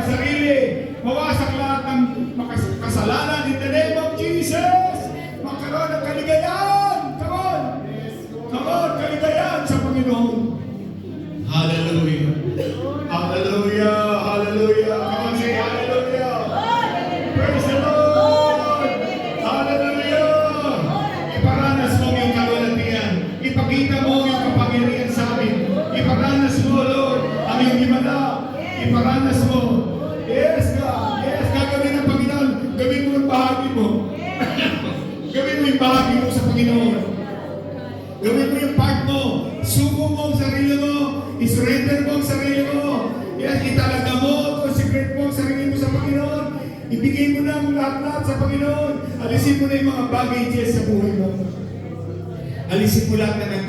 sarili. Mawasak lahat ng kasalanan in the name of Jesus. Magkaroon ng kaligayahan. Come on! Come on, kaligayahan sa Panginoon. Hallelujah! Hallelujah! Hallelujah! Come on, say hallelujah! Praise the Lord! Hallelujah! Iparanas mo ang iyong kalwalatian. Ipakita mo ang iyong kapangyarihan sa amin. Iparanas mo, Lord, ang iyong himala. Iparanas mo. Yes, God. Yes, gagawin ng Panginoon. Gawin mo ang bahagi mo. Gawin mo yung bahagi mo sa Panginoon. Gawin mo yung part mo. Suko mo ang sarili mo. I-surrender mo ang sarili mo. Yes, italaga mo. Consecrate mo ang sarili mo sa Panginoon. Ibigay mo na ang lahat-lahat sa Panginoon. Alisin mo na yung mga bagay sa buhay mo. Alisin mo lahat na nagpapagod.